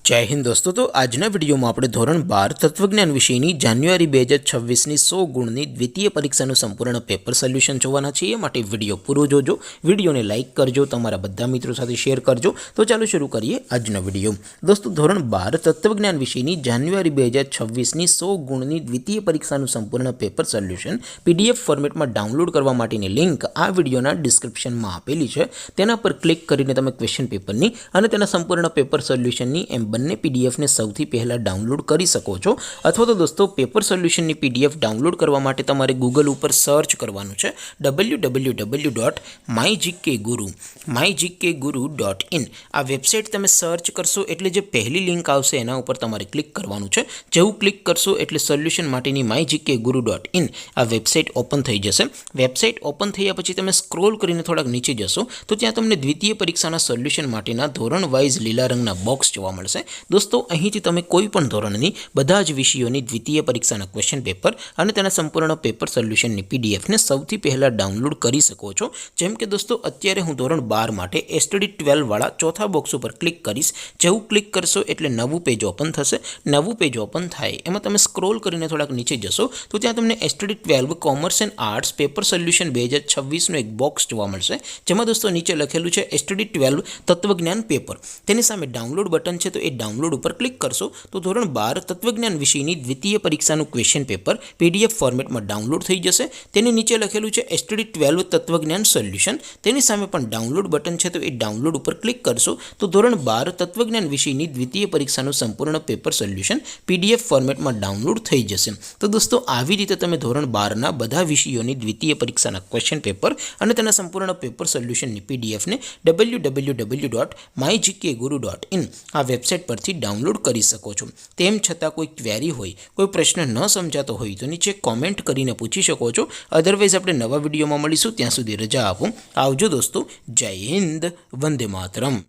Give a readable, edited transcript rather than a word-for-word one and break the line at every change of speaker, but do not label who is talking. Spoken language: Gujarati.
जय हिंद दोस्तों। तो आजना विडियो में આપણે ધોરણ 12 તત્વજ્ઞાન વિષયની જાન્યુઆરી 2026 ની 100 ગુણની દ્વિતીય પરીક્ષાનું સંપૂર્ણ પેપર સોલ્યુશન જોવાના છીએ। માટે વિડિયો પૂરો જોજો, વિડિયોને લાઈક કરજો, તમારા બધા મિત્રો સાથે શેર કરજો। તો ચાલો શરૂ કરીએ આજનો વિડિયો। દોસ્તો ધોરણ 12 તત્વજ્ઞાન વિષયની જાન્યુઆરી 2026 ની 100 ગુણની દ્વિતીય પરીક્ષાનું સંપૂર્ણ પેપર સોલ્યુશન પીડીએફ ફોર્મેટમાં ડાઉનલોડ કરવા માટેની લિંક આ વિડિયોના ડિસ્ક્રિપ્શનમાં આપેલી છે। તેના પર ક્લિક કરીને તમે ક્વેશ્ચન પેપરની અને તેના સંપૂર્ણ પેપર સોલ્યુશનની બંને પીડીએફ ને સૌથી પહેલા ડાઉનલોડ કરી શકો છો। અથવા તો દોસ્તો પેપર સોલ્યુશનની પીડીએફ ડાઉનલોડ કરવા માટે તમારે ગૂગલ ઉપર સર્ચ કરવાનું છે www.mygkguru.in। આ વેબસાઇટ તમે સર્ચ કરશો એટલે જે પહેલી લિંક આવશે એના ઉપર તમારે ક્લિક કરવાનું છે। જેવું ક્લિક કરશો એટલે સોલ્યુશન માટેની mygkguru.in આ વેબસાઇટ ઓપન થઈ જશે। વેબસાઇટ ઓપન થયા પછી તમે સ્ક્રોલ કરીને થોડાક નીચે જશો તો ત્યાં તમને દ્વિતીય પરીક્ષાના સોલ્યુશન માટેના ધોરણ વાઇઝ લીલા રંગના બોક્સ જોવા મળશે। दोस्तों અહીંથી તમે કોઈ પણ ધોરણની બધા જ વિષયોની દ્વિતીય પરીક્ષાના ક્વેશ્ચન પેપર અને તેના સંપૂર્ણ પેપર સોલ્યુશનની પીડીએફ ને સૌથી પહેલા ડાઉનલોડ કરી શકો છો। જેમ કે દોસ્તો અત્યારે હું ધોરણ 12 માટે એસટીડી 12 વાળા ચોથા બોક્સ ઉપર ક્લિક કરીશ। જેવું ક્લિક કરશો એટલે નવું પેજ ઓપન થશે। નવું પેજ ઓપન થાય એમાં તમે સ્ક્રોલ કરીને થોડાક નીચે જશો તો ત્યાં તમને STD 12 commerce and arts paper solution 2026 નું એક બોક્સ જોવા મળશે। જેમાં દોસ્તો નીચે લખેલું છે એસટીડી 12 તત્વજ્ઞાન પેપર। તેની સામે ડાઉનલોડ બટન છે તો એ ડાઉનલોડ ઉપર ક્લિક કરશો તો ધોરણ 12 તત્વજ્ઞાન વિષયની દ્વિતીય પરીક્ષાનું ક્વેશ્ચન પેપર પીડીએફ ફોર્મેટમાં ડાઉનલોડ થઈ જશે। તેની નીચે લખેલું છે એસટીડી 12 તત્વજ્ઞાન સોલ્યુશન। તેની સામે પણ ડાઉનલોડ બટન છે તો એ ડાઉનલોડ ઉપર ક્લિક કરશો તો ધોરણ 12 તત્વજ્ઞાન વિષયની દ્વિતીય પરીક્ષાનું સંપૂર્ણ પેપર સોલ્યુશન પીડીએફ ફોર્મેટમાં ડાઉનલોડ થઈ જશે। તો દોસ્તો આવી રીતે તમે ધોરણ 12ના બધા વિષયોની દ્વિતીય પરીક્ષાના ક્વેશ્ચન પેપર અને તેના સંપૂર્ણ પેપર સોલ્યુશનની પીડીએફ ને www.mygkguru.in આ વેબસાઇટ પરથી ડાઉનલોડ કરી શકો છો। તેમ છતાં કોઈ ક્વેરી હોય, કોઈ પ્રશ્ન ન સમજાતો હોય તો નીચે કોમેન્ટ કરીને પૂછી શકો છો। અધરવાઇઝ આપણે નવા વિડીયોમાં મળીશું, ત્યાં સુધી રજા આપો। આવજો દોસ્તો। જય હિન્દ, વંદે માતરમ।